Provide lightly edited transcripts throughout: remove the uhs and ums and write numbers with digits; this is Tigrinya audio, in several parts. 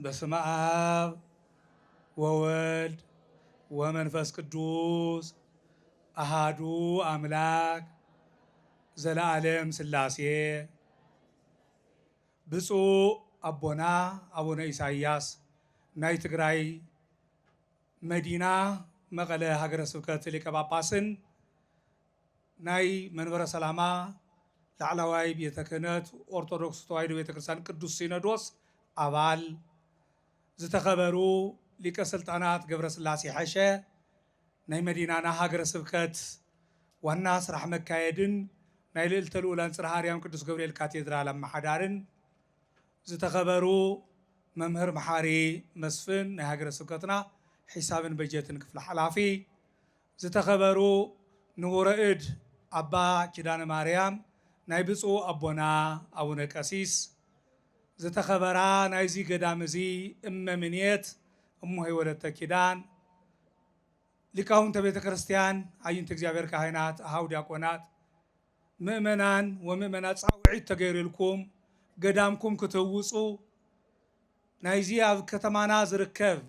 በስመ አብ ወወልድ ወመንፈስ ቅዱስ አሃዱ አምላክ ዘለዓለም ሥላሴ። ብፁዕ አቦና አቡነ ኢሳይያስ ናይ ትግራይ መዲና መቐለ ሃገረ ስብከት ሊቀ ጳጳስን ናይ መንበረ ሰላማ ላዕለዋይ ቤተ ክህነት ኦርቶዶክስ ተዋሕዶ ቤተ ክርስቲያን ቅዱስ ሲኖዶስ አባል ዝተኸበሩ ሊቀ ስልጣናት ገብረስላሴ ሐሸ ናይ መዲናና ሃገረ ስብከት ዋና ስራሕ መካየድን ናይ ልዕልተ ልኡላን ጽርሐ አርያም ቅዱስ ገብርኤል ካቴድራል አመሓዳርን ዝተኸበሩ መምህር መሓሪ መስፍን ናይ ሃገረ ስብከትና ሒሳብን በጀትን ክፍለ ሓላፊ ዝተኸበሩ ንቡረ እድ አባ ኪዳነ ማርያም ናይ ብፁዕ አቦና አቡነ ቀሲስ ዝተኸበራ ናይዚ ገዳም እዚ እመምኔት እሞ ወለተ ኪዳን ሊቃውንተ ቤተ ክርስቲያን አይንተ እግዚአብሔር ካህናት አሃው ዲያቆናት ምእመናን ወምእመናት ጻውዒት ተገይሩልኩም ገዳምኩም ክትውፁ ናይዚ ኣብ ከተማና ዝርከብ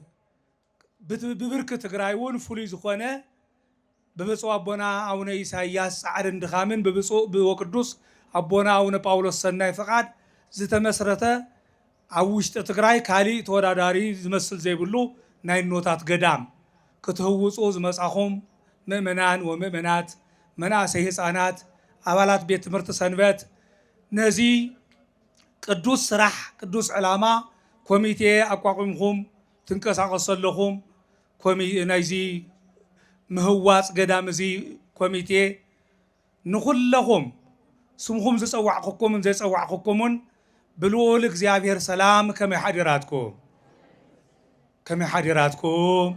ብብርክ ትግራይ እውን ፍሉይ ዝኾነ ብብፁዕ አቦና አቡነ ኢሳይያስ ጻዕርን ድኻምን ብብፁዕ ወቅዱስ አቦና አቡነ ጳውሎስ ሰናይ ፈቃድ ዝተመስረተ ኣብ ውሽጢ ትግራይ ካሊእ ተወዳዳሪ ዝመስል ዘይብሉ ናይ ኖታት ገዳም ክትህውፁ ዝመጻኹም ምእመናን ወምእመናት መናእሰይ ህፃናት አባላት ቤት ትምህርቲ ሰንበት ነዚ ቅዱስ ስራሕ ቅዱስ ዕላማ ኮሚቴ አቋቁምኩም ትንቀሳቀሱ ዘለኹም ናይዚ ምህዋፅ ገዳም እዚ ኮሚቴ ንኹለኹም ስምኹም ዝፀዋዕኩኩምን ዘይፀዋዕኩኩምን ብልዑል እግዚአብሔር ሰላም ከመይ ሓዲራትኩም ከመይ ሓዲራትኩም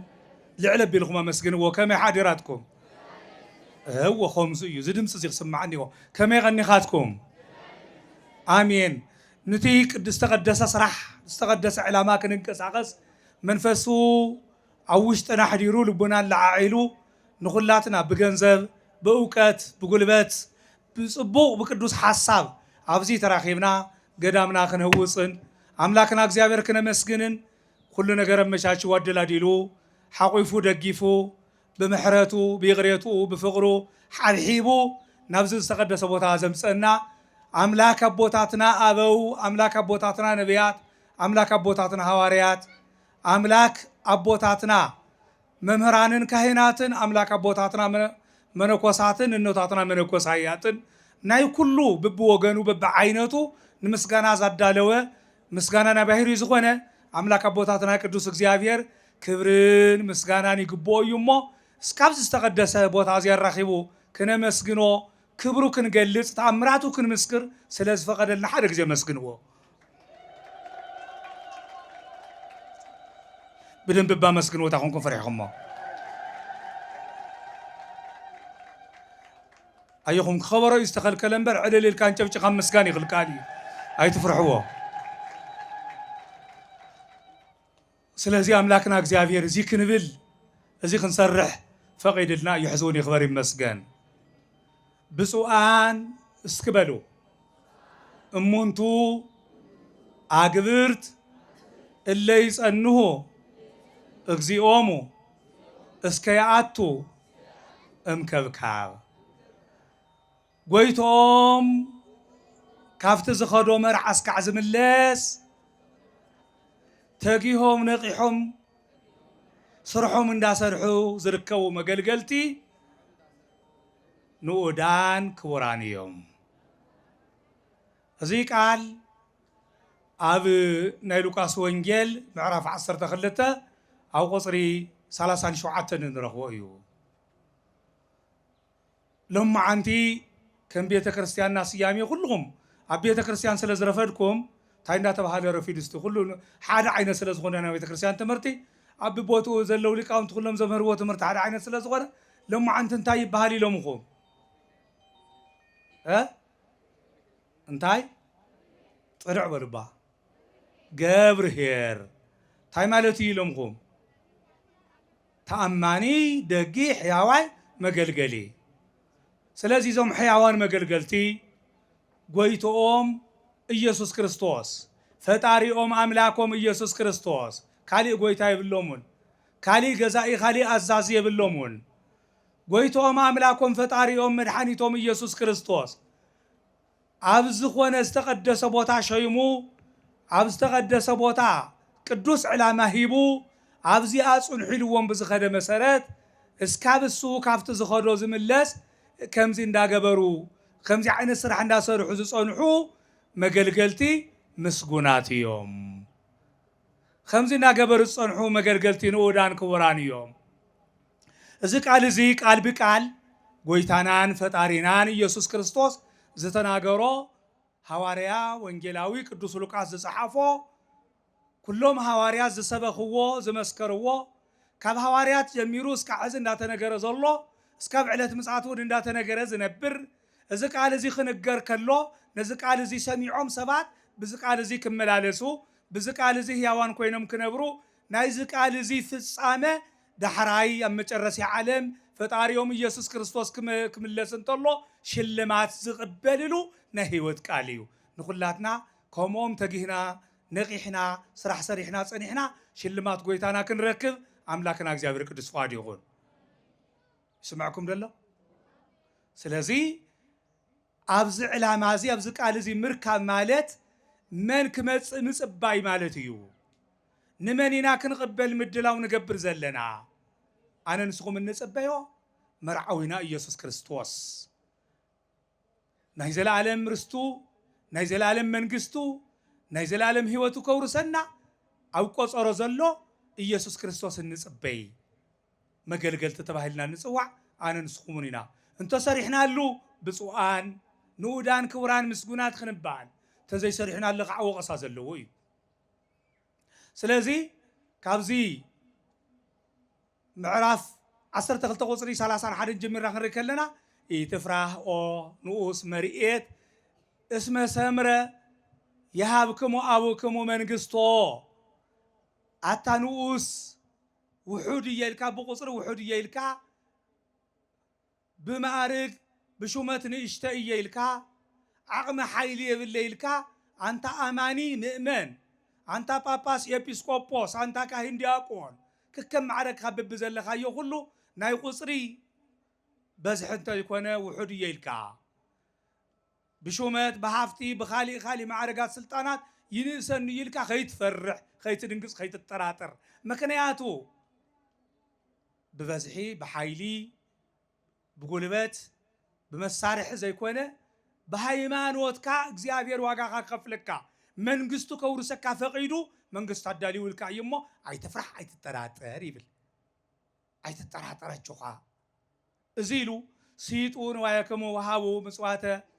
ልዕለ ቢልኩም አመስግንዎ ከመይ ሓዲራትኩም እወ ከምዚ እዩ እዚ ድምፂ እዚ ክስማዓኒ ኢኹ ከመይ ቀኒኻትኩም አሜን ነቲ ዝተቀደሰ ስራሕ ዝተቀደሰ ዕላማ ክንንቀሳቀስ መንፈሱ ኣብ ውሽጥና ሓዲሩ ልቡናን ለዓዒሉ ንኹላትና ብገንዘብ ብእውቀት ብጉልበት ብፅቡቅ ብቅዱስ ሓሳብ ኣብዚ ተራኺብና ገዳምና ክንህውፅን አምላክና እግዚአብሔር ክነመስግንን ኩሉ ነገር አመቻችዎ አደላዲሉ ሓቂፉ ደጊፉ ብምሕረቱ ብይቕሬቱ ብፍቅሩ ሓብሒቡ ናብዚ ዝተቀደሰ ቦታ ዘምፀና አምላክ አቦታትና አበው አምላክ አቦታትና ነቢያት አምላክ አቦታትና ሐዋርያት አምላክ አቦታትና መምህራንን ካህናትን አምላክ አቦታትና መነኮሳትን እኖታትና መነኮሳያትን ናይ ኩሉ በብወገኑ በብዓይነቱ ንምስጋና ዛዳለወ ምስጋናና ባህሪ ዝኾነ አምላክ አቦታትና ቅዱስ እግዚአብሔር ክብርን ምስጋናን ይግብኦ እዩ እሞ እስካብ ዝተቀደሰ ቦታ ዝያራኺቡ ክነመስግኖ ክብሩ ክንገልጽ ተአምራቱ ክንምስክር ስለ ዝፈቀደልና ሓደ ግዜ መስግንዎ ብደንብ ባመስግንዎ ታኹንኩም ፈሪሕኩሞ አይኹም ክኸበሮ እዩ ዝተኸልከለ እምበር ዕልል ኢልካ እንጨብጭኻ ምስጋን ይኽልካል እዩ አይትፍርሕዎ ስለዚ አምላክና እግዚአብሔር እዚ ክንብል እዚ ክንሰርሕ ፈቂድልና እዩ ሕዚ እውን ይኽበር ይመስገን ብፁዓን እስክበሉ እሙንቱ አግብርት እለ ይጸንሑ እግዚኦሙ እስከ ይአቱ እምከብካብ ጎይቶም ካብቲ ዝኸዶ መርዓ እስካዕ ዝምለስ ተጊሆም ነቂሖም ስርሖም እንዳሰርሑ ዝርከቡ መገልገልቲ ንኡዳን ክቡራን እዮም። እዚ ቃል ኣብ ናይ ሉቃስ ወንጌል ምዕራፍ 12 ኣብ ቁፅሪ 37 ንረኽቦ እዩ። ሎማዓንቲ ከም ቤተ ክርስቲያንና ስያሜ ኩልኩም ኣብ ቤተ ክርስቲያን ስለ ዝረፈድኩም እንታይ እንዳተባሃለ ረፊድ እስቲ ኩሉ ሓደ ዓይነት ስለ ዝኾነ ናይ ቤተ ክርስቲያን ትምህርቲ ኣብ ቦትኡ ዘለው ሊቃውንቲ ኩሎም ዘምህርዎ ትምህርቲ ሓደ ዓይነት ስለ ዝኾነ ሎማዓንቲ እንታይ ይበሃል ኢሎምኩም እንታይ ጥርዕ በልባ ገብርሄር እንታይ ማለት እዩ ኢሎምኩም ተአማኒ ደጊ ሕያዋይ መገልገሊ ስለዚህ ዞም ሕያዋን መገልገልቲ ጎይቶኦም ኢየሱስ ክርስቶስ ፈጣሪኦም አምላኮም ኢየሱስ ክርስቶስ ካሊእ ጎይታ ይብሎሙን ካሊእ ገዛኢ ካሊእ አዛዚ ይብሎሙን ጎይቶኦም አምላኮም ፈጣሪኦም መድኃኒቶም ኢየሱስ ክርስቶስ ኣብ ዝኾነ ዝተቀደሰ ቦታ ሸይሙ ኣብ ዝተቀደሰ ቦታ ቅዱስ ዕላማ ሂቡ ኣብዚ አጽንሒልዎም ብዝኸደ መሰረት እስካብ እሱ ካብቲ ዝኸዶ ዝምለስ ከምዚ እንዳገበሩ ከምዚ ዓይነት ስራሕ እንዳሰርሑ ዝጸንሑ መገልገልቲ ምስጉናት እዮም ከምዚ እንዳገበሩ ዝጸንሑ መገልገልቲ ንኡዳን ክቡራን እዮም እዚ ቃል እዚ ቃል ብቃል ጎይታናን ፈጣሪናን ኢየሱስ ክርስቶስ ዝተናገሮ ሐዋርያ ወንጌላዊ ቅዱስ ሉቃስ ዝጸሓፎ ኩሎም ሐዋርያት ዝሰበኽዎ ዝመስከርዎ ካብ ሐዋርያት ጀሚሩ እስካብ ሕዚ እንዳተነገረ ዘሎ እስካብ ዕለት ምጽአት እውን እንዳተነገረ ዝነብር እዚ ቃል እዚ ክንገር ከሎ ነዚ ቃል እዚ ሰሚዖም ሰባት ብዚ ቃል እዚ ክመላለሱ ብዚ ቃል እዚ ህያዋን ኮይኖም ክነብሩ ናይዚ ቃል እዚ ፍጻመ ዳሕራይ ኣብ መጨረሲ ዓለም ፈጣሪኦም ኢየሱስ ክርስቶስ ክምለስ እንተሎ ሽልማት ዝቕበልሉ ናይ ህይወት ቃል እዩ ንኹላትና ከምኦም ተጊህና ነቂሕና ስራሕ ሰሪሕና ፀኒሕና ሽልማት ጎይታና ክንረክብ አምላክና እግዚአብሔር ቅዱስ ፈቃዱ ይኹን ይስማዕኩም ደሎ ስለዚ ኣብዚ ዕላማ እዚ ኣብዚ ቃል እዚ ምርካብ ማለት መን ክመጽእ ምጽባይ ማለት እዩ ንመን ኢና ክንቅበል ምድላው ንገብር ዘለና ኣነ ንስኹም እንጽበዮ መርዓዊና ኢየሱስ ክርስቶስ ናይ ዘለዓለም ርስቱ ናይ ዘለዓለም መንግስቱ ናይ ዘለዓለም ህይወቱ ከውርሰና ኣብ ቆጸሮ ዘሎ ኢየሱስ ክርስቶስ እንጽበይ መገልገልቲ ተባሂልና ንጽዋዕ ኣነ ንስኹምን ኢና እንተሰሪሕናሉ ብፁዓን ንኡዳን ክቡራን ምስጉናት ክንባል ተዘይሰሪሕናሉ ከዓ ወቀሳ ዘለዎ እዩ ስለዚ ካብዚ ምዕራፍ 12 ቁጽሪ 31 ጀሚርና ክንርኢ ከለና ኢትፍራህ ኦ ንኡስ መርኤት እስመ ሰምረ የሃብክሙ አቡክሙ መንግስቶ አታ ንኡስ ውሑድ እየልካ ብቁጽሪ ውሑድ እየልካ ብማዕርግ ብሹመት ንእሽተ እየልካ ዓቕሚ ሓይሊ የብለ ኢልካ አንታ አማኒ ምእመን አንታ ጳጳስ ኤጲስቆጶስ አንታ ካህን ዲያቆን ክከም ማዕረግካ ብብዘለኻዮ ኩሉ ናይ ቁጽሪ በዝሒ እንተይኮነ ውሑድ እየልካ بشومات بحافتي بخالي خالي معرقات سلطانات ينسن يلكا خيت فرح خيت دنقص خيت التراتر مكنياتو بفزحي بحايلي بقولبات بمسارح زي كونه بهايمان وتكا اغزيابير واغا كفلكا منغستو كورسكا فقيدو منغست عدالي ولكا يمو اي تفرح اي تتراتر يبل اي تتراتر اتشوخا ازيلو سيطون وياكمو وهابو مصواته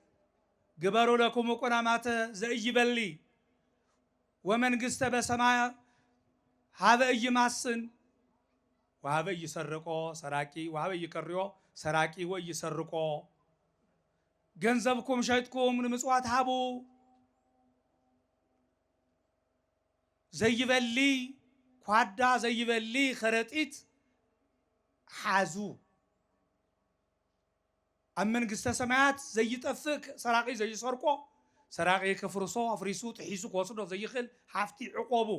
قبروا لكم قنامات زي بلي ومنغست بسماء هذا اي ماسن وهذا يسرقو سراقي وهذا يكريو سراقي ويسرقو ገንዘብኩም ሸይጥኩም ንምጽዋት ሃቡ ዘይበሊ ኳዳ ዘይበሊ ከረጢት ሓዙ ኣብ መንግስተ ሰማያት ዘይጠፍቅ ሰራቂ ዘይሰርቆ ሰራቂ ከፍርሶ አፍሪሱ ጥሒሱ ክወስዶ ዘይኽእል ሓፍቲ ዕቆቡ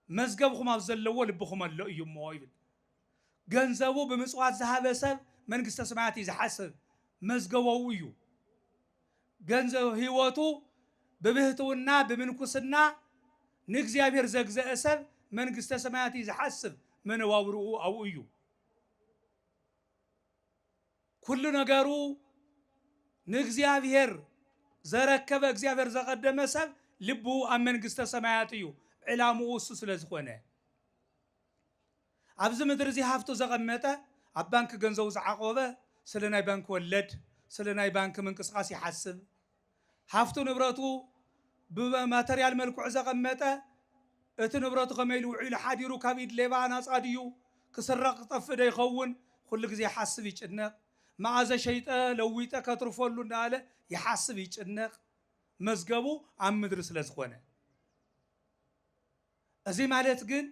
መዝገብኩም ኣብ ዘለዎ ልብኩም ኣሎ እዩ እሞ ይብል ገንዘቡ ብምጽዋት ዝሃበ ሰብ መንግስተ ሰማያት ይዝሓስብ መዝገበው እዩ ገንዘብ ህይወቱ በብህትውና በምንኩስና ንእግዚአብሔር ዘግዘአ ሰብ መንግስተ ሰማያት ይዝሓስብ መንዋብሩኡ አው እዩ ኩሉ ነገሩ ንእግዚአብሔር ዘረከበ እግዚአብሔር ዘቀደመ ሰብ ልቡ ኣብ መንግስተ ሰማያት እዩ ዕላምኡ እሱ ስለዝኾነ ኣብዚ ምድሪ እዚ ሃፍቱ ዘቐመጠ ኣብ ባንክ ገንዘቡ ዝዓቆበ ስለናይ ባንክ ወለድ ስለናይ ባንክ ምንቅስቃስ ይሓስብ ሃፍቱ ንብረቱ ብማተርያል መልክዕ ዘቐመጠ እቲ ንብረቱ ከመይ ውዒሉ ሓዲሩ ካብ ኢድ ሌባ ናፃ ድዩ ክስረቕ ክጠፍእ ዶ ይኸውን ኩሉ ግዜ ይሓስብ ይጭነቕ መዓዘ ሸይጠ ለዊጠ ከትርፈሉ እንዳለ ይሓስብ ይጭነቕ መዝገቡ ኣብ ምድሪ ስለ ዝኾነ እዚ ማለት ግን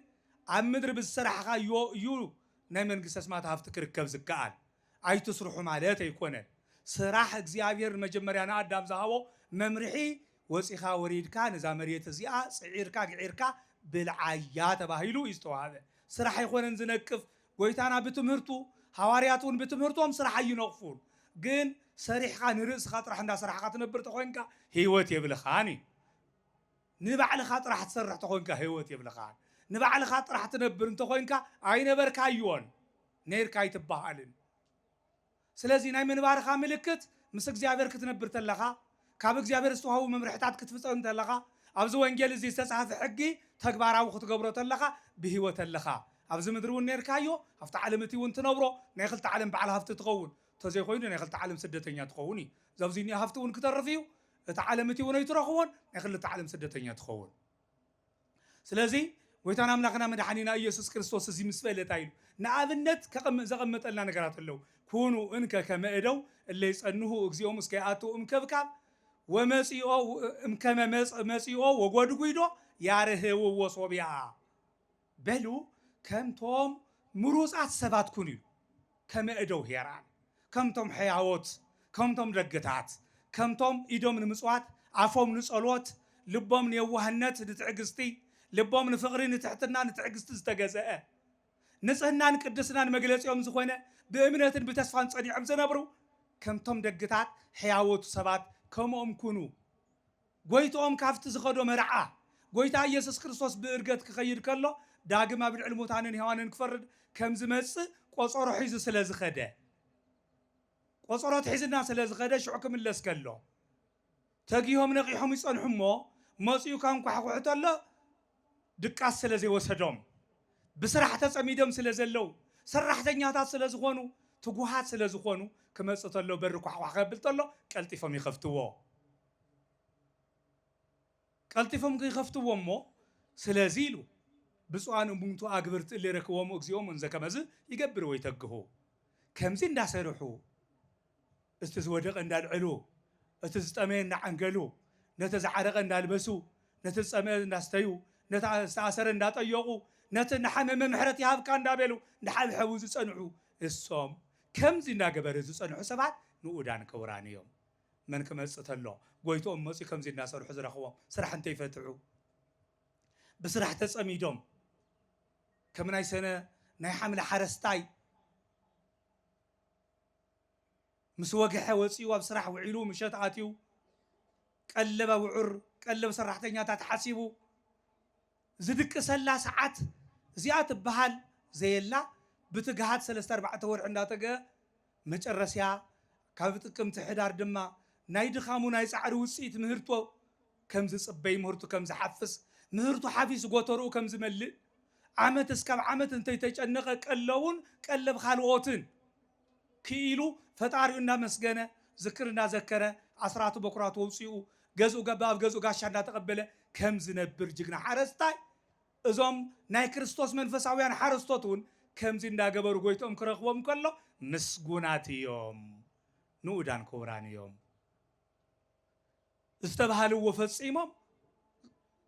أمدر بالسرح يو نايمن قصص ما تهفتكر كبزكال أي تصرحوا مالته يكونه سراح إخزيابير مجمري أنا أدم زهاو ممرحي وسيخا وريد كان إذا مريت زيا عيركا بالعيات بهيلو يستوعب سراح يكون نزنكف قويتانا بتمهرتو حوارياتون بتمهرتهم سراح ينقفون جن سريح خان رأس خاطر حنا سراح خاطر نبرت خوينكا هيوت يبلخاني نبع لخاطر راح تسرح تخوينك هيوت يبلخان نبع لخاطر راح تنبر انت خوينك عين بركايون نير كاي تبهالن سلازي ناي من بارخا ملكت مس እግዚአብሔር ክትነብር ተለኻ ካብ እግዚአብሔር ዝተዋሃቡ መምርሕታት ክትፍጸም ተለኻ ኣብዚ ወንጌል እዚ ዝተጻሕፈ ሕጊ ተግባራዊ ክትገብሮ ተለኻ ብህይወት ተለኻ ኣብዚ ምድሪ እውን ነርካዮ ኣብቲ ዓለም እቲ እውን ትነብሮ ናይ ክልተ ዓለም በዓል ሃፍቲ ትኸውን ተዘይ ኮይኑ ናይ ክልተ ዓለም ስደተኛ ትኸውን ዘብዚ ኒ ሃፍቲ እውን ክትርፍ እዩ እቲ ዓለም እቲ እውን ኣይትረኽቦን ናይ ክልተ ዓለም ስደተኛ ትኸውን ስለዚ ወይታና አምላክና መድኃኒና ኢየሱስ ክርስቶስ እዚ ምስ በለታ ኢሉ ንኣብነት ዘቐመጠልና ነገራት ኣለው ኩኑ እንከ ከመእደው እለ ይጸንሁ እግዚኦም እስከ ይኣትው እምከብካብ ወመጺኦ እምከመ መጺኦ ወጎድጉይዶ ያርህውዎ ሶብያ በሉ ከምቶም ምሩፃት ሰባት ኩኑ ኢሉ ከመእደው ሄራን ከምቶም ሕያዎት ከምቶም ደግታት ከምቶም ኢዶም ንምጽዋት ኣፎም ንጸሎት ልቦም ንየዋህነት ንትዕግስቲ ልቦም ንፍቕሪ ንትሕትና ንትዕግስቲ ዝተገዘአ ንጽህናን ቅድስናን መግለጺኦም ዝኾነ ብእምነትን ብተስፋን ጸኒዖም ዝነብሩ ከምቶም ደግታት ሕያዎት ሰባት ከምኦም ኩኑ ጎይቶኦም ካብቲ ዝኸዶ መርዓ ጎይታ ኢየሱስ ክርስቶስ ብእርገት ክኸይድ ከሎ ዳግም ኣብ ልዕሊ ሙታንን ሕያዋንን ክፈርድ ከም ዝመጽእ ቆጸሮ ሒዙ ስለ ዝኸደ ቆጸሮት ሒዝና ስለ ዝኸደ ሽዑ ክምለስ ከሎ ተጊሆም ነቂሖም ይጸንሑ እሞ መጺኡ ካንኳሕኩሕ ተሎ ድቃስ ስለ ዘይወሰዶም ብስራሕ ተጸሚዶም ስለ ዘለው ሰራሕተኛታት ስለ ዝኾኑ ትጉሃት ስለ ዝኾኑ ክመጽእ ተሎ በሪ ኳሕኳሕ ከብል ተሎ ቀልጢፎም ይኸፍትዎ ቀልጢፎም ይኸፍትዎ እሞ ስለዚ ኢሉ ብፁዓን እሙንቱ ኣግብርት እለ ረክቦም እግዚኦም እንዘ ከመዝ ይገብር ወይ ተግሁ ከምዚ እንዳሰርሑ እቲ ዝወደቐ እንዳልዕሉ እቲ ዝጠመየ እንዳዓንገሉ ነቲ ዝዓረቐ እንዳልበሱ ነቲ ዝጸመየ እንዳስተዩ ነቲ ዝተኣሰረ እንዳጠየቁ ነቲ ንሓመመ ምሕረት ይሃብካ እንዳበሉ ንሓብሐቡ ዝጸንዑ እሶም ከምዚ እንዳገበረ ዝጸንዑ ሰባት ንኡዳን ክቡራን እዮም መን ክመጽእ ተሎ ጎይቶኦም መጺኡ ከምዚ እንዳሰርሑ ዝረኽቦም ስራሕ እንተይፈትሑ ብስራሕ ተጸሚዶም ከም ናይ ሰነ ናይ ሓምለ ሓረስታይ ምስ ወግሐ ወፂኡ ኣብ ስራሕ ውዒሉ ምሸት ኣትዩ ቀለበ ውዑር ቀለብ ሰራሕተኛታት ሓሲቡ ዝድቅሰላ ሰዓት እዚኣ ትበሃል ዘየላ ብትግሃት 3-4 ወርሒ እንዳተገ መጨረስያ ካብ ጥቅምቲ ሕዳር ድማ ናይ ድኻሙ ናይ ጻዕሪ ውፅኢት ምህርቶ ከም ዝጽበይ ምህርቱ ከም ዝሓፍስ ምህርቱ ሓፊስ ጎተርኡ ከም ዝመልእ ዓመት እስካብ ዓመት እንተይተጨነቐ ቀለቡን ቀለብ ካልኦትን ክኢሉ ፈጣሪኡ እንዳመስገነ ዝክር እንዳዘከረ ኣስራቱ በኩራቱ ወፅኡ ገዝኡ ገባብ ገዝኡ ጋሻ እንዳተቀበለ ከም ዝነብር ጅግና ሓረስታይ እዞም ናይ ክርስቶስ መንፈሳውያን ሓረስቶትን ከምዚ እንዳገበሩ ጎይቶኦም ክረኽቦም ከሎ ምስጉናት እዮም ንኡዳን ክቡራን እዮም ዝተባሃልዎ ፈጺሞም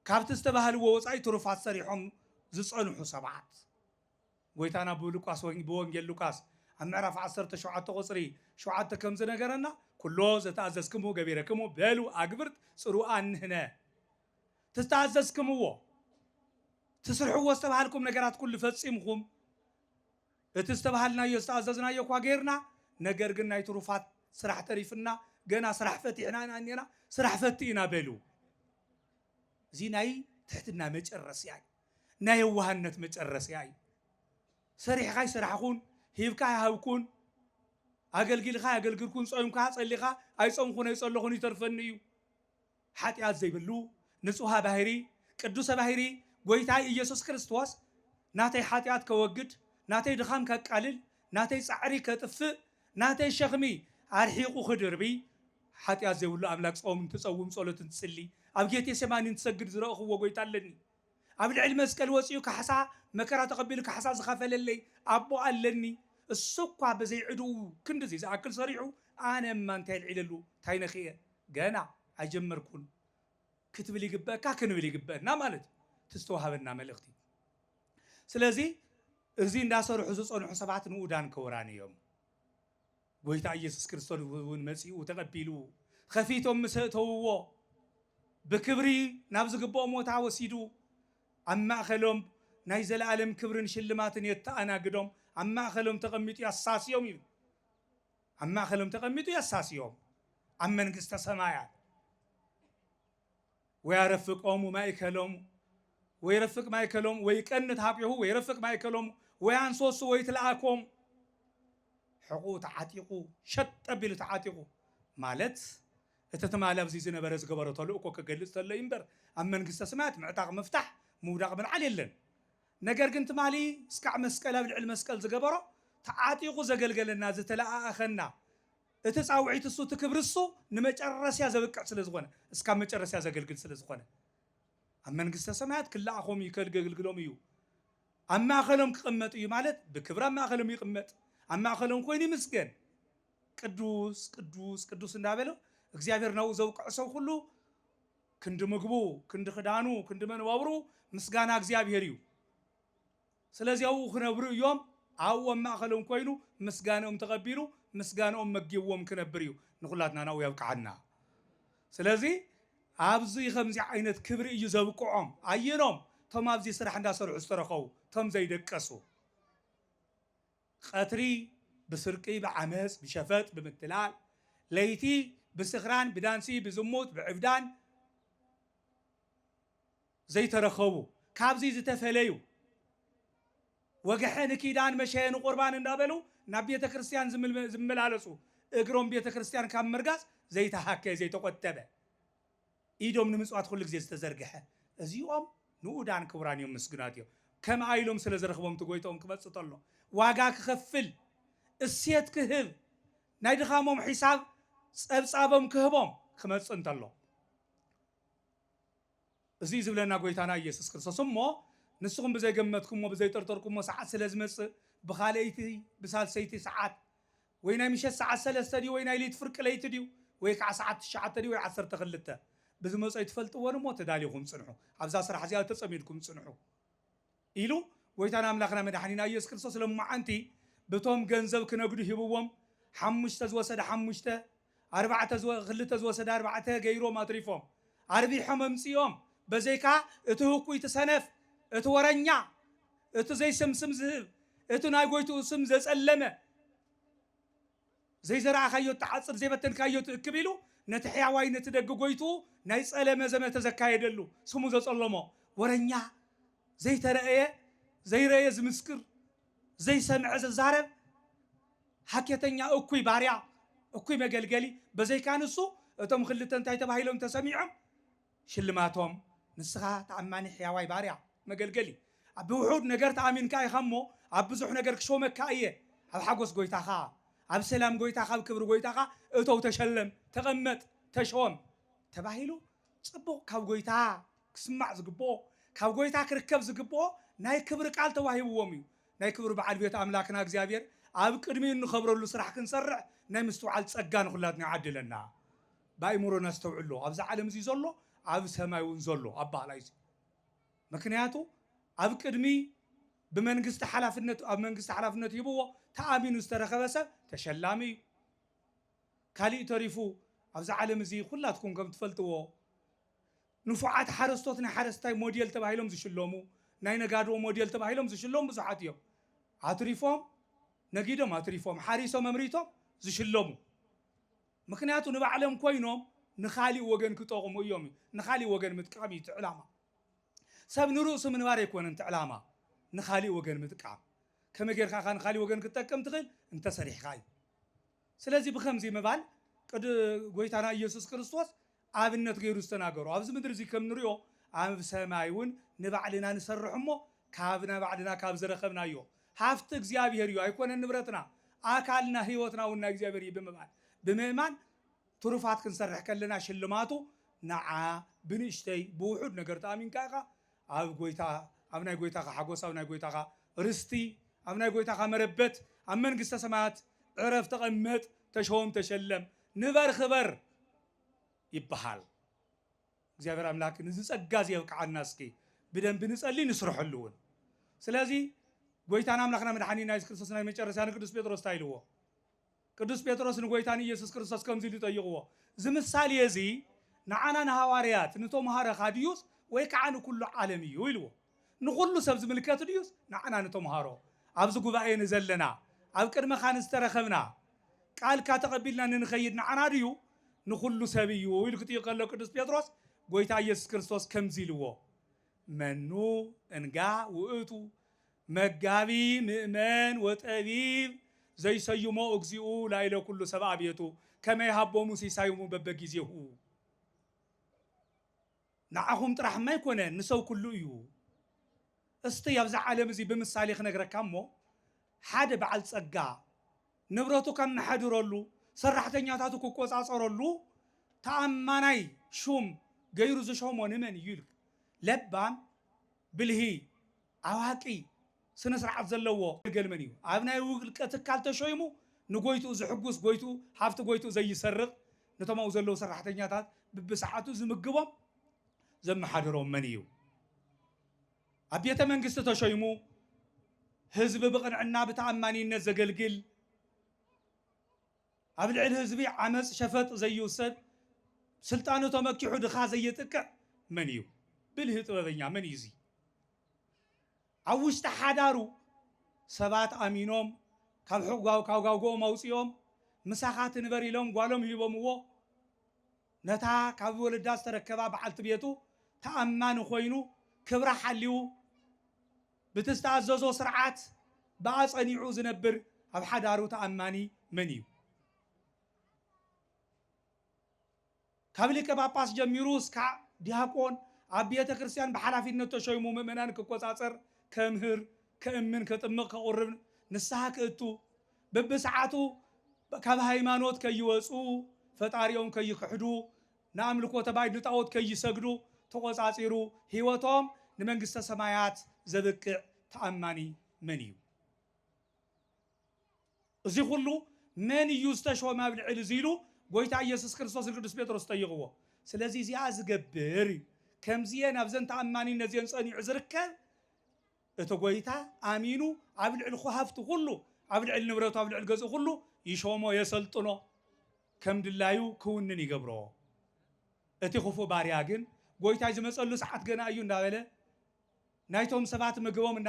ካብቲ ዝተባሃልዎ ወፃኢ ትሩፋት ሰሪሖም ዝጸንሑ ሰባት ጎይታና ብሉቃስ ብወንጌል ሉቃስ ኣብ ምዕራፍ 17 ቁጽሪ 7 ከም ዝነገረና ኩሎ ዘተኣዘዝክሙ ገቢረክሙ በሉ ኣግብርት ጽሩኣን ንሕነ ተተኣዘዝክምዎ ትስርሕዎ ዝተባሃልኩም ነገራት ኩሉ ፈጺምኩም እቲ ዝተባሃልናዮ ዝተኣዘዝናዮ እኳ ጌርና ነገር ግን ናይ ትሩፋት ስራሕ ተሪፍና ገና ስራሕ ፈቲሕና ኢና ስራሕ ፈቲእና በሉ እዚ ናይ ትሕትና መጨረስያ ናይ የዋህነት መጨረስያ ሰሪሕካ ይስራሕኩን ሂብካ ይሃብኩን ኣገልጊልካ ያገልግልኩን ጾምካ ጸሊኻ ኣይጾምኩን ኣይጸለኹን ይተርፈኒ እዩ ሓጢኣት ዘይብሉ ንጹሃ ባህሪ ቅዱሰ ባህሪ ጎይታ ኢየሱስ ክርስቶስ ናተይ ሓጢኣት ከወግድ ናተይ ድኻም ከቃልል ናተይ ጻዕሪ ከጥፍእ ናተይ ሸኽሚ ኣርሒቑ ክድርቢ ሓጢኣት ዘይብሉ ኣምላክ ጾምን ትጸውም ጸሎትን ትጽሊ ኣብ ጌቴሴማኒ ትሰግድ ዝረእኽዎ ጎይታ ኣለኒ ኣብ ልዕሊ መስቀል ወፂኡ ካሕሳ መከራ ተቐቢሉ ካሕሳ ዝኸፈለለይ ኣቦ ኣለኒ እሱ እኳ በዘይዕድኡ ክንዲዚ ዝኣክል ሰሪዑ ኣነማ እንታይ ልዒለሉ እንታይ ነኽየ ገና ኣይጀመርኩን ክትብል ይግበአካ ክንብል ይግበአና ማለት እዩ ትስተዋሃበና መልእኽቲ ስለዚህ እዚ እንዳሰርሑ ዝጸንሑ ሰባት ንኡዳን ክቡራን እዮም ጎይታ ኢየሱስ ክርስቶስ እውን መጺኡ ተቐቢሉ ከፊቶም ምስ እተውዎ ብክብሪ ናብ ዝግብኦም ቦታ ወሲዱ ኣብ ማእኸሎም ናይ ዘለኣለም ክብርን ሽልማትን የተኣናግዶም ኣብ ማእኸሎም ተቐሚጡ ያሳስዮም እዩ ኣብ ማእኸሎም ተቐሚጡ ያሳስዮም ኣብ መንግስተ ሰማያት ወያረፍቆሙ ማእከሎም ወይረፍቅ ማእከሎም ወይቀንት ሃጲሁ ወይረፍቅ ማእከሎም ወያንሶሱ ወይትለኣኮም ሕቁ ተዓጢቁ ሸጥ ኣቢሉ ተዓጢቁ ማለት እቲ ትማሊ ኣብዚ ዝነበረ ዝገበሮ ተልእኮ ክገልጽ ተሎ እምበር ኣብ መንግስተ ሰማያት ምዕጣቕ ምፍታሕ ምውዳቕ ምልዓል የለን ነገር ግን ትማሊ እስካዕ መስቀል ኣብ ልዕሊ መስቀል ዝገበሮ ተዓጢቁ ዘገልገለና ዝተለኣኸና እቲ ጻውዒት እሱ ትክብር እሱ ንመጨረስያ ዘብቅዕ ስለ ዝኾነ እስካብ መጨረስያ ዘገልግል ስለ ዝኾነ ኣብ መንግስተ ሰማያት ክለኣኾም እዩ ከገልግሎም እዩ ኣብ ማእኸሎም ክቕመጥ እዩ ማለት ብክብሪ ኣብ ማእኸሎም ይቕመጥ ኣብ ማእኸሎም ኮይኑ ይምስገን ቅዱስ ቅዱስ ቅዱስ እንዳበለ እግዚአብሔር ናው ዘውቅዕ ሰው ሁሉ ክንዲ ምግቡ ክንዲ ክዳኑ ክንዲ መንባብሩ ምስጋና እግዚአብሔር እዩ ስለዚህ አው ክነብሩ እዮም አው ማእኸሎም ኮይኑ ምስጋናኦም ተቀቢሉ ምስጋናኦም መጊብዎም ክነብር እዩ ንኹላትና ናው ያብቃዓና ስለዚህ ኣብዚ ከምዚ ዓይነት ክብሪ እዩ ዘብቅዖም ኣየኖም ቶም ኣብዚ ስራሕ እንዳሰርሑ ዝተረኸቡ ቶም ዘይደቀሱ ቀትሪ ብስርቂ ብዓመፅ ብሸፈጥ ብምትላል ለይቲ ብስኽራን ብዳንሲ ብዝሙት ብዕብዳን ዘይተረኸቡ ካብዚ ዝተፈለዩ ወገሐ ንኪዳን መሸየ ንቁርባን እንዳበሉ ናብ ቤተ ክርስቲያን ዝመላለሱ እግሮም ቤተ ክርስቲያን ካብ ምርጋጽ ዘይተሃከየ ዘይተቆጠበ ኢዶም ንምጽዋት ኩሉ ግዜ ዝተዘርግሐ እዚኦም ንኡዳን ክቡራን እዮም ምስግናት እዮም ከም ኣይሎም ስለ ዝረኽቦም ትጎይቶም ክመጽእ ተሎ ዋጋ ክኸፍል እሴት ክህብ ናይ ድኻሞም ሒሳብ ጸብጻቦም ክህቦም ክመጽእ እንተሎ እዚ ዝብለና ጎይታና ኢየሱስ ክርስቶስ እሞ ንስኹም ብዘይገመትኩሞ ብዘይጠርጠርኩሞ ሰዓት ስለ ዝመጽእ ብኻልይቲ ብሳልሰይቲ ሰዓት ወይ ናይ ምሸት ሰዓት 3 ድዩ ወይ ናይ ሌት ፍርቂ ለይቲ ድዩ ወይ ከዓ ሰዓት 9 ድዩ ወይ 12 ብዝመጽእ ትፈልጥዎን እሞ ተዳሊኹም ጽንሑ ኣብዛ ስራሕ እዚኣ ተጸሚድኩም ጽንሑ ኢሉ ጎይታና ኣምላኽና መድሓኒና ኢየሱስ ክርስቶስ ለማዓንቲ በቶም ገንዘብ ክነግዱ ሂብዎም 5 ዝወሰደ 5 2 ዝወሰደ 4 ገይሮም ኣትሪፎም ኣርቢሖም ኣምጽኦም በዘይካ እቲ ህኩይ ትሰነፍ እቲ ወረኛ እቲ ዘይስምስም ዝህብ እቲ ናይ ጎይቱ ስም ዘጸለመ ዘይዘራእኻዮ ተዓጽር ዘይበተንካዮ ትእክብ ኢሉ ነቲ ሕያዋይ ነቲ ደግ ጎይቱ ናይ ጸለመ ዘመተ ዘካየደሉ ስሙ ዘጸለሞ ወረኛ ዘይተረአየ ዘይረአየ ዝምስክር ዘይሰምዐ ዘዛረብ ሓኬተኛ እኩይ ባርያ እኩይ መገልገሊ በዘይካ ንሱ እቶም ክልተ እንታይ ተባሂሎም ተሰሚዖም ሽልማቶም ንስኻ ተኣማኒ ሕያዋይ ባርያ መገልገሊ ኣብ ውሑድ ነገር ተኣሚንካ ኢኻ እሞ ኣብ ብዙሕ ነገር ክሾመካ እየ ኣብ ሓጎስ ጎይታኻ ኣብ ሰላም ጎይታኻ ኣብ ክብሪ ጎይታኻ እተው ተሸለም ተቐመጥ ተሾም ተባሂሉ ጽቡቕ ካብ ጎይታ ክስማዕ ዝግብኦ ካብ ጎይታ ክርከብ ዝግብኦ ናይ ክብሪ ቃል ተዋሂብዎም እዩ ናይ ክብሪ በዓል ቤት ኣምላክና እግዚአብሔር ኣብ ቅድሚኡ ንኸብረሉ ስራሕ ክንሰርዕ ናይ ምስትውዓል ጸጋ ንኹላትና ይዓድለና ብኣእምሮና ዝተውዕሎ ኣብዚ ዓለም እዚ ዘሎ ኣብ ሰማይ እውን ዘሎ ኣብ ባህላይ እዚ ምክንያቱ ኣብ ቅድሚ ብመንግስቲ ሓላፍነት ኣብ መንግስቲ ሓላፍነት ይብዎ ተኣሚኑ ዝተረኸበ ሰብ ተሸላሚ እዩ ካሊእ ተሪፉ ኣብዚ ዓለም እዚ ኩላትኩም ከም ትፈልጥዎ ንፉዓት ሓረስቶት ናይ ሓረስታይ ሞዴል ተባሂሎም ዝሽለሙ ናይ ነጋድዎ ሞዴል ተባሂሎም ዝሽለሙ ብዙሓት እዮም ኣትሪፎም ነጊዶም ኣትሪፎም ሓሪሶም ኣምሪቶም ዝሽለሙ ምክንያቱ ንባዕሎም ኮይኖም ንኻሊእ ወገን ክጠቕሙ እዮም ንኻሊእ ወገን ምጥቃም እዩ ዕላማ ሰብ ንርእሱ ምንባር ኣይኮነን ዕላማ ንኻሊእ ወገን ምጥቃም ከመይ ጌርካ ንኻሊእ ወገን ክትጠቅም ትኽእል እንተሰሪሕካ እዩ ስለዚ ብከምዚ ምባል ቅድ ጎይታና ኢየሱስ ክርስቶስ ኣብነት ገይሩ ዝተናገሩ ኣብዚ ምድሪ እዚ ከም ንሪኦ ኣብ ሰማይ እውን ንባዕልና ንሰርሕ እሞ ካብና ባዕልና ካብ ዝረኸብናዮ ሃፍቲ እግዚኣብሔር እዩ ኣይኮነን ንብረትና ኣካልና ህይወትና እውን ናይ እግዚኣብሔር እዩ ብምባል ብምእማን ትሩፋት ክንሰርሕ ከለና ሽልማቱ ንዓ ብንእሽተይ ብውሑድ ነገር ተኣሚንካ ኢኻ ኣብ ጎይታ ኣብ ናይ ጎይታኻ ሓጎስ ኣብ ናይ ጎይታኻ ርስቲ ኣብ ናይ ጎይታኻ መረበት ኣብ መንግስተ ሰማያት ዕረፍ ተቐመጥ ተሾም ተሸለም ንበር ክበር ይበሃል እግዚአብሔር ኣምላክ ንዚ ጸጋ እዚ የብቅዓና እስኪ ብደንቢ ንጸሊ ንስርሐሉ እውን سلازي قويتان أملاكنا مدحانينا يسوع كريستوس ناي مجرسان قدوس بيتروس تايلوه قدوس بيتروس نقويتان يسوع كريستوس كم زيلو تايقوه زمثال يزي نعنا نهواريات نتو مهارة خاديوس ويكعانو كله عالمي ويلوه نقول سبز ملكات ديوس نعنا نتو مهارو أبز قبائي نزلنا أب كرم خان استرخبنا قال كاتقبلنا ننخيد نعنا ديو نقول سبيو ويلكتي قال له قدوس بيتروس قويتا يسوع كريستوس كم زيلوه منو انقا وقتو مجابي مؤمن وتأبيب زي سيمو أجزئو لا إله كل سبع بيتو كما يحبو موسى سيمو ببجيزيه نعهم طرح ما يكون نسو كله يو استياب زعلم زي بمثالي خنقرا كامو حدا بعد صقا نبرتو كم حدرولو سرحتنياتاتو كوكوز اصرولو تأماناي شوم غيرو زشوم ونمن يلك لبان بالهي عواقي سنة سرعة زلوا قال منيو عبنا يوقل كتكال تشويمو نقويتو زحقوس قويتو حافت قويتو زي يسرق نتما وزلوا سرحتنياتات بساعاتو زمقبم زم حدرهم منيو أبيتا منقسط تشويمو حزب بقنعنا بتأماني الناس قلقل قبل عيل حزبي عمس شفت زي يوسد سلطانو تمكي حد خازيتك منيو بالهت وذنيا من يزي عوش تحدارو سبات أمينهم كاب حقاو موسيهم مساخات نبري لهم قالهم يبومو نتا كاب ولداس تركبا بعلت بيتو تأمانو خوينو كبرا حليو بتستعززو سرعات باص أنيعو زنبر أب حدارو تأماني منيو كابليك باباس جميروس كا دياقون أبيات كريستيان بحرافين تشويمو مؤمنان كقصاصر كمهر كأمن كتمق كقرب نسها كأتو ببسعاتو كاب هيمانوت كيوسو فتاريهم كيخحدو ناملكو تبايد نتاوت كيسجدو تقصاصيرو هيوتهم نمنجست السمايات زبكع تأماني منيو زي كله من يستشوى ما بالعل زيلو قويتا يسوع كريستوس القدس بيتروس تيغوه سلازي زي ازقبري كم زين ابزن تأماني نزين صاني عزركب اتو قويتا امينو عبد العلخو هفتو كله عبد العل نبرتو عبد العل قزو كله يشومو يسلطنو كم دلايو كونن يقبرو اتي خفو بارياغن قويتا يزي مسألو ساعات قنا ايو ندابله نايتهم سبات مقوم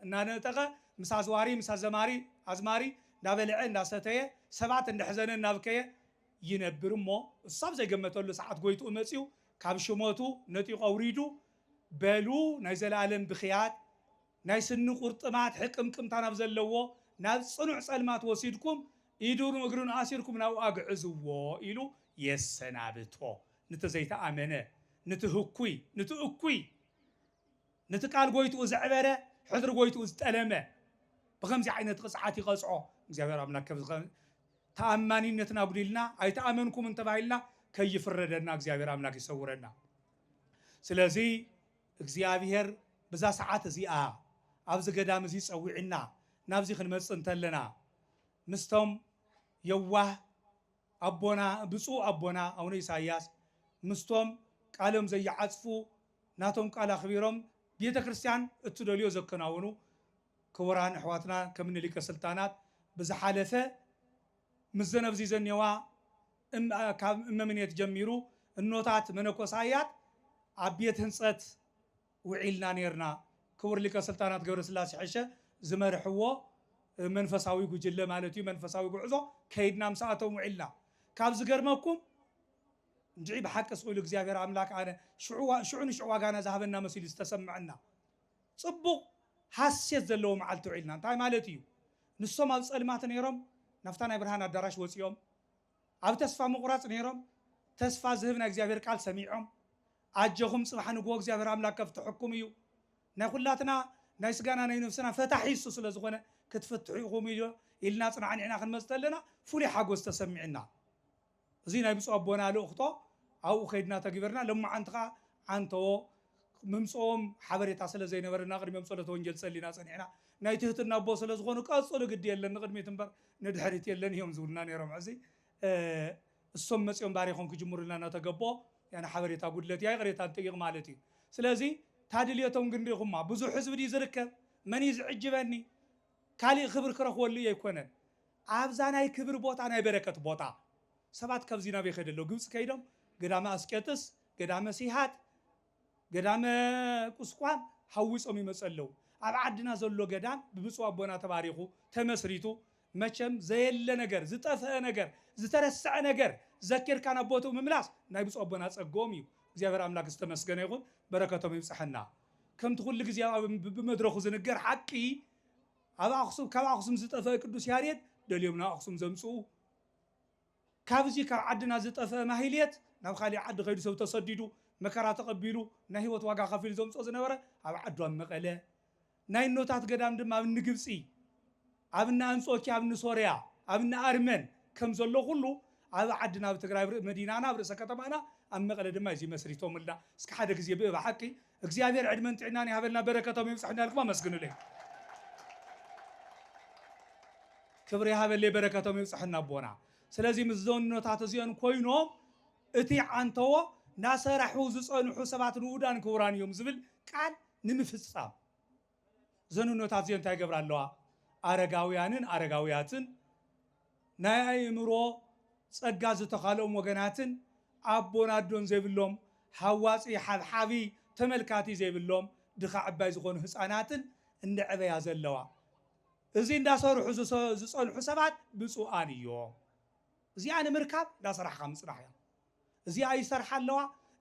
نانتقى مسا زواري مسا زماري ازماري نابلع ناستيه سبات اندحزن نابكيه ينبرمو الصاب زي قمتولو ساعات قويتو مصيو كاب شموتو نتي قوريدو بلو ناي زلالم بخيات ناي سن قرطمات حقم قمتانا بزلوو ناب صنع صلمات وسيدكم يدور مغرون اسيركم ناو اغعزوو يلو يسنابتو نتزيتا امنه نتهكوي نتأكوي نتقال قويتو زعبره حضر قويتو زتلمه بخمسي عينت قصعاتي قصعو እግዚአብሔር አምላክ ተአማኒነትን አጉድልና አይተአመንኩም እንተባይልና ከይፍረደና እግዚአብሔር አምላክ ይሰውረና ስለዚህ እግዚአብሔር በዛ ሰዓት እዚኣ ኣብዚ ገዳም እዚ ፀዊዕና ናብዚ ክንመጽ እንተለና ምስቶም የዋህ አቦና ብፁዕ አቦና አቡነ ኢሳያስ ምስቶም ቃሎም ዘይዓጽፉ ናቶም ቃል አኽቢሮም ቤተ ክርስቲያን እትደልዮ ዘከናውኑ ክቡራን ኣሕዋትና ከም ሊቀ ስልጣናት ብዝሓለፈ ምዘነብ ዚ ዘኔዋ ካብ እመምኔት ጀሚሩ እኖታት መነኮሳያት ኣብ ቤት ህንፀት ውዒልና ነርና ክቡር ሊቀ ስልጣናት ገብረስላሴ ሕሸ ዝመርሕዎ መንፈሳዊ ጉጅለ ማለት እዩ መንፈሳዊ ጉዕዞ ከይድና ምሳኣቶም ውዒልና ካብ ዝገርመኩም እንጂ ብሓቂ ስኡል እግዚአብሔር አምላክ ኣነ ሽዑ ዋጋና ዝሃበና መሲሉ ዝተሰምዐና ጽቡቕ ሓሴት ዘለዎ መዓልቲ ውዒልና እንታይ ማለት እዩ ንሶም ኣብ ጸልማት ነይሮም ናፍታ ናይ ብርሃን ኣዳራሽ ወፂኦም ኣብ ተስፋ ምቁራጽ ነይሮም ተስፋ ዝህብ ናይ እግዚአብሔር ቃል ሰሚዖም ኣጀኹም ጽባሕ ንግሆ እግዚአብሔር አምላክ ከፍትሐኩም እዩ ናይ ኩላትና ናይ ስጋና ናይ ነፍስና ፈታሒ እሱ ስለ ዝኾነ ክትፍትሑ ኢኹም እዩ ኢልና ጽናዕኒዕና ክንመጽእ ተለና ፍሉይ ሓጎስ ተሰሚዕና እዚ ናይ ብፁዕ ኣቦና ልእኽቶ ኣብኡ ከይድና ተግቢርና ሎማዓንቲ ኸ ዓንተዎ ምምፅኦም ሓበሬታ ስለ ዘይነበረና ቅድሚኦም ጸሎተ ወንጌል ጸሊና ጸኒዕና ናይ ትህትና ኣቦ ስለ ዝኾኑ ቀጽሉ ግዲ የለን ንቅድሚት እምበር ንድሕሪት የለን እዮም ዝብሉና ነይሮም ሕዚ እሶም መፅኦም ባሪኾም ክጅምሩልና እናተገብኦ ያነ ሓበሬታ ጉድለት ያ ቅሬታ እንጥይቕ ማለት እዩ ስለዚ ታድልየቶም ግን ሪኢኹማ ብዙሕ ህዝቢ ድዩ ዝርከብ من يزعجبني كالي خبر كرخولي يكونن أبزاناي كبر بوتا ناي بركة بوتا سبات كبزينا بيخدلو جبس كيدم قدام أسكتس قدام سيحات قدام كسقوان حويس أمي مسألو أبعدنا زلو قدام ببسوا أبونا تباريخو تمسريتو مچم زيل نجر زتفه نجر زترسع نجر ذكر كان أبوتو مملاس نايبس أبونا تسقوميو زيافر أملاك استمسكنا يقول بركتهم يمسحنا كم تقول لك زيا بمدرخو زنجر حقي أبا أقسم كم أقسم زتفه كدوس ياريد دليومنا أقسم زمسو كابزي كعدنا زتفه ماهيليت ناو خالي عد غير سو تصديدو مكرا تقبيلو نهيوت واقع خفيل زمسو زنبره أبا عدوان مقاله ناي نوتات قدام دما من نجبسي أبنا أنصوكي أبنا سوريا أبنا أرمن كم زلوا كله هذا عدنا بتقرأ مدينة برسا كتبنا أما قال دم يجي مسريتهم الله سك حدا كزي بيبا حكي إخزيابير عدمن تعناني هبلنا بركتهم يمسحنا لك ما مسكنوا ليه كبري هبل بركتهم يمسحنا بونا سلازي مزون نوتات زيان كوينهم اتي عنتوا ناس راحوا زصون حسابات نودان كوران يوم زبل قال نمفصام زنو نوتات زيان تاي قبر الله አረጋውያንን አረጋውያትን ናይ አእምሮ ጸጋ ዝተኻሎም ወገናትን አቦን አዶን ዘይብሎም ሐዋጺ ሓብሓቢ ተመልካቲ ዘይብሎም ድኻ ዓባይ ዝኾኑ ህፃናትን እንደዕበያ ዘለዋ እዚ እንዳሰርሑ ዝጸንሑ ሰባት ብፁዓን እዮም እዚኣ ንምርካብ እንዳሰርሕካ ምጽናሕ እያ እዚኣ ይሰርሓ ኣለዋ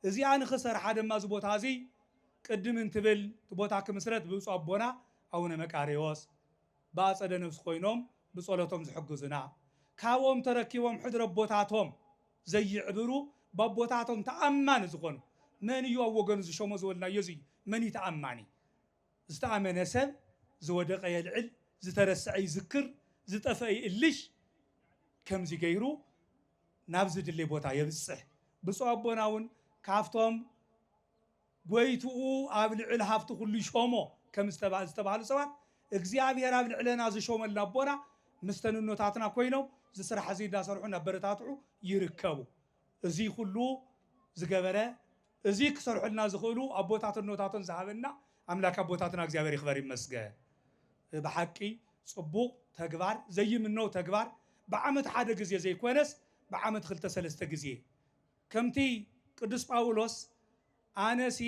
እዚኣ ንኽሰርሓ ድማ እዚ ቦታ እዚ ቅድም እንትብል ቦታ ክምስረት ብፁዕ አቦና አቡነ መቃርዮስ باصد نفس خوينهم بصلاتهم زحجزنا كاوم تركيبهم حضر بوتاتهم زي عبرو ببوتاتهم تأمان زخون من يوجن زشوم زولنا يزي من يتأماني زتأمن سب زودق يلعل زترسعي ذكر زتفاي الليش كم زي غيرو نابزد اللي بوتا يبصح بصوابوناون كافتهم قويتو قابل الهافتو كل شومو كم استبعال سواء እግዚአብሔር አብ ልዕለና ዝሾመልና አቦና ምስተንኖታትና ኮይኖም ዝስራሕ እዚ ዳሰርሑና በረታትዑ ይርከቡ እዚ ሁሉ ዝገበረ እዚ ክሰርሑልና ዝኽእሉ አቦታትነታትን ዝሃበና አምላክ አቦታትና እግዚአብሔር ይኽበር ይመስገን በሐቂ ጽቡቕ ተግባር ዘይምነው ተግባር በዓመት ሓደ ጊዜ ዘይኮነስ በዓመት ክልተ ሰለስተ ጊዜ ከምቲ ቅዱስ ጳውሎስ አነሲ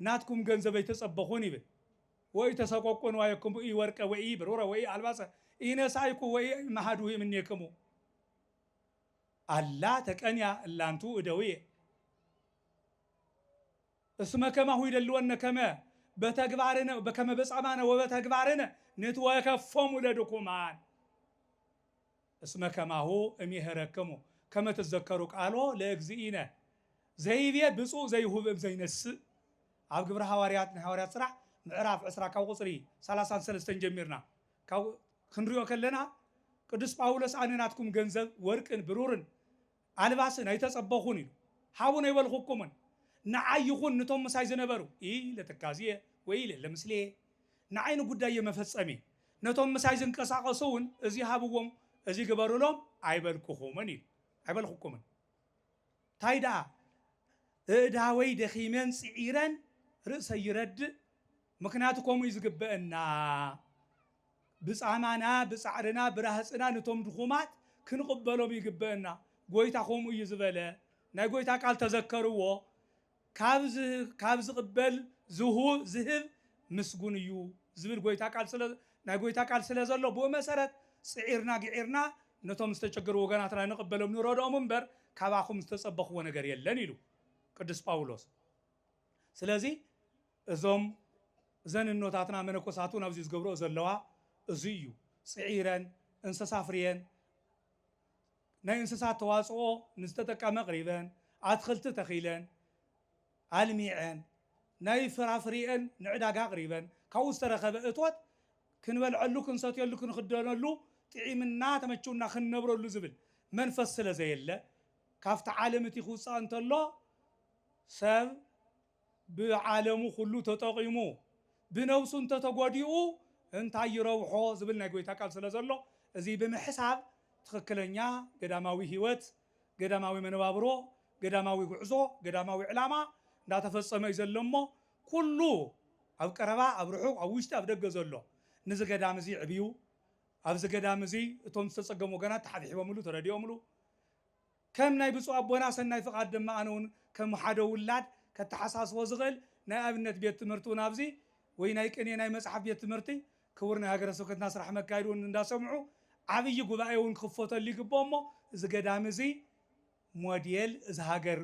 ናትኩም ገንዘበይ ተጸበኹን ይብል ወይ ተሰቆቆን ወይኩም ይወርቀ ወይ ብሩረ ወይ አልባሰ ኢነሳይኩ ወይ ማሃዱ ምንየከሙ አላ ተቀንያ ላንቱ እደውየ እስመ ከማሁ ይደልወነ ከመ በተግባርነ በከመ በጻማነ ወበተግባርነ ንትወከፎሙ ለድኩማን እስመ ከማሁ እሚሄረከሙ ከመ ተዘከሩ ቃሎ ለእግዚእነ ዘይቤ ብፁዕ ዘይሁብ ዘይነስ አብ ግብረ ሐዋርያት ስራ ምዕራፍ 10 ካብ ቁጽሪ 33 ጀሚርና ካብ ክንሪኦ ከለና ቅዱስ ጳውሎስ አንናትኩም ገንዘብ ወርቅን ብሩርን አልባስን አይተጸበኹን ኢሉ ሃቡን አይበልኹኩምን ንዓይኹን ነቶም መሳይ ዝነበሩ ለተካዚየ ወይ ለምስሌ ንዓይኑ ጉዳይ የመፈጸሚ ነቶም መሳይ ዝንቀሳቀሱን እዚ ሃብዎም እዚ ግበሩሎም አይበልኩኹምን ኢሉ አይበልኹኩምን ታይዳ እዳወይ ደኺመን ጽዒረን ርእሰ ይረድ ምክንያቱም ይዝግበአና ብጻማና ብጻዕርና ብራህጽና ነቶም ድኹማት ክንቅበሎም ይግበአና ጎይታ ኾሙ እዩ ዝበለ ናይ ጎይታ ቃል ተዘከርዎ ካብ ዝቅበል ዝህብ ምስጉን እዩ ዝብል ጎይታ ቃል ስለ ናይ ጎይታ ቃል ስለ ዘሎ ብኡ መሰረት ጽዒርና ግዒርና ነቶም ዝተቸገሩ ወገናትና ንቅበሎም ንረድኦም እምበር ካባኹም ዝተጸበኽዎ ነገር የለን ኢሉ ቅዱስ ጳውሎስ ስለዚ እዞም ዘንኖታትና መነኮሳቱን ኣብዚ ዝገብሮ ዘለዋ እዚ እዩ ጽዒረን እንስሳ ፍርየን ናይ እንስሳት ተዋጽኦ ንዝተጠቀመ ቅሪበን ኣትክልቲ ተኺለን ኣልሚዐን ናይ ፍራፍሪአን ንዕዳጋ ቅሪበን ካብኡ ዝተረኸበ እቶት ክንበልዐሉ ክንሰትየሉ ክንክደነሉ ጥዒምና ተመችውና ክንነብረሉ ዝብል መንፈስ ስለ ዘየለ ካብቲ ዓለም እቲ ክውፃእ እንተሎ ሰብ ብዓለሙ ኩሉ ተጠቂሙ ብነብሱ እንተተጎዲኡ እንታይ ይረብሖ ዝብል ናይ ጎይታ ቃል ስለ ዘሎ እዚ ብምሕሳብ ትክክለኛ ገዳማዊ ህይወት ገዳማዊ መነባብሮ ገዳማዊ ጉዕዞ ገዳማዊ ዕላማ እንዳተፈጸመ እዩ ዘሎ እሞ ኩሉ ኣብ ቀረባ ኣብ ርሑቕ ኣብ ውሽጢ ኣብ ደገ ዘሎ ንዝገዳም እዚ ዕብዩ ኣብዚ ገዳም እዚ እቶም ዝተፀገሙ ወገናት ተሓቢቦምሉ ተረዲኦምሉ ከም ናይ ብፁዕ ኣቦና ሰናይ ፍቓድ ድማ ኣነ እውን ከም ሓደ ውላድ ከተሓሳስቦ ዝኽእል ናይ ኣብነት ቤት ትምህርቲ እውን ኣብዚ ወይ ናይ ቅኔ ናይ መፅሓፍ ቤት ትምህርቲ ክቡር ናይ ሃገረ ስብከትና ስራሕ መካየዲ እውን እንዳሰምዑ ዓብይ ጉባኤ እውን ክፈተሉ ይግብኦ እሞ እዚ ገዳም እዚ ሞዴል እዚ ሃገር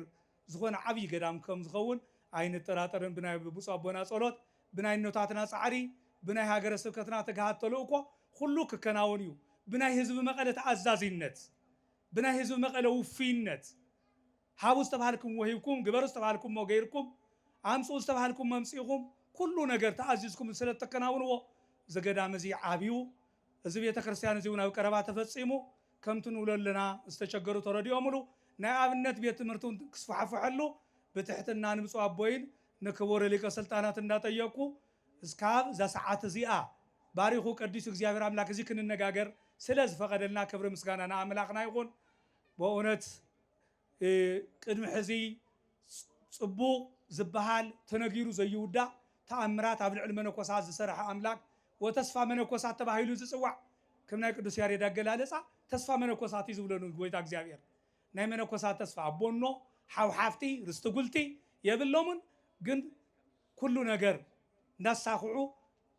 ዝኾነ ዓብይ ገዳም ከም ዝኸውን ኣይንጠራጠርን ብናይ ብፁዕ ኣቦና ጸሎት ብናይ እኖታትና ፃዕሪ ብናይ ሃገረ ስብከትና ትግሃት ተልእኮ ኩሉ ክከናወን እዩ ብናይ ህዝቢ መቐለ ተኣዛዚነት ብናይ ህዝቢ መቐለ ውፍይነት ሃቡ ዝተባሃልኩም ወሂብኩም ግበሩ ዝተባሃልኩም ገይርኩም ኣምፅኡ ዝተባሃልኩም መምፂኢኹም ኩሉ ነገር ተኣዚዝኩም ስለ ተከናውንዎ ዘገዳም እዚ ዓብዩ እዚ ቤተ ክርስቲያን እዚ እውን ኣብ ቀረባ ተፈፂሙ ከምቲ ንብሎ ኣለና ዝተቸገሩ ተረዲኦምሉ ናይ ኣብነት ቤት ትምህርቲ ክስፋሕፍሐሉ ብትሕትና ንብፁዕ ኣቦይን ንክቡር ሊቀ ስልጣናት እንዳጠየቁ እስካብ እዛ ሰዓት እዚኣ ባሪኹ ቀዲሱ እግዚአብሔር ኣምላክ እዚ ክንነጋገር ስለ ዝፈቀደልና ክብሪ ምስጋና ንኣምላኽና ይኹን ብእውነት ቅድሚ ሕዚ ፅቡቕ ዝበሃል ተነጊሩ ዘይውዳእ ተኣምራት ኣብ ልዕሊ መነኮሳት ዝሰርሐ ኣምላክ ወተስፋ መነኮሳት ተባሂሉ ዝፅዋዕ ከም ናይ ቅዱስ ያሬድ ኣገላለፃ ተስፋ መነኮሳት እዩ ዝብለኑ ጎይታ እግዚአብሔር ናይ መነኮሳት ተስፋ ኣቦኖ ሓውሓፍቲ ርስቲ ጉልቲ የብሎምን ግን ኩሉ ነገር እንዳሳኽዑ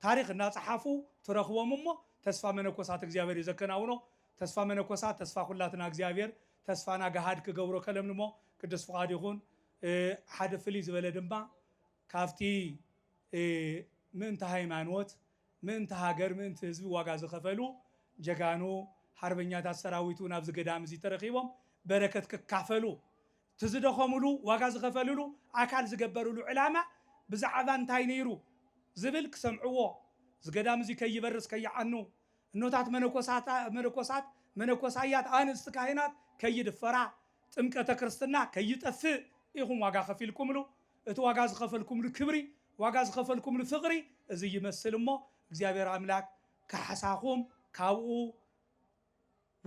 ታሪክ እንዳፀሓፉ ትረኽቦም እሞ ተስፋ መነኮሳት እግዚአብሔር እዩ ዘከናውኖ ተስፋ መነኮሳት ተስፋ ኩላትና እግዚአብሔር ተስፋና ገሃድ ክገብሮ ከለምንሞ ቅዱስ ፍቓድ ይኹን ሓደ ፍልይ ዝበለ ድማ ካብቲ ምእንቲ ሃይማኖት ምእንቲ ሃገር ምእንቲ ህዝቢ ዋጋ ዝኸፈሉ ጀጋኑ ሓርበኛታት ሰራዊቱ ናብ ዝገዳም እዚ ተረኺቦም በረከት ክካፈሉ ትዝደኸምሉ ዋጋ ዝኸፈልሉ ኣካል ዝገበርሉ ዕላማ ብዛዕባ እንታይ ነይሩ ዝብል ክሰምዕዎ ዝገዳም እዚ ከይበርስ ከይዓኑ እኖታት መነኮሳት መነኮሳያት ኣንስቲ ካህናት ከይድፈራ ጥምቀተ ክርስትና ከይጠፍእ ኢኹም ዋጋ ከፊልኩምሉ እቲ ዋጋ ዝኸፈልኩምሉ ክብሪ ዋጋ ዝኸፈልኩምሉ ፍቕሪ እዚ ይመስል እሞ እግዚአብሔር ኣምላክ ካሕሳኹም ካብኡ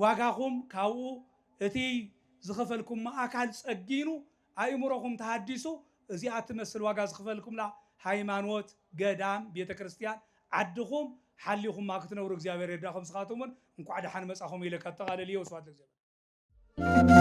ዋጋኹም ካብኡ እቲ ዝኸፈልኩም ኣካል ፀጊኑ ኣእምሮኹም ተሃዲሱ እዚኣ ትመስል ዋጋ ዝኸፈልኩምላ ሃይማኖት ገዳም ቤተ ክርስቲያን ዓድኹም ሓሊኹም ክትነብሩ እግዚአብሔር የዳኹም ስኻትኩምን እንኳዕ ደሓን መጻኹም ኢለ ከጠቓለል እየ ወስብሐት ለእግዚአብሔር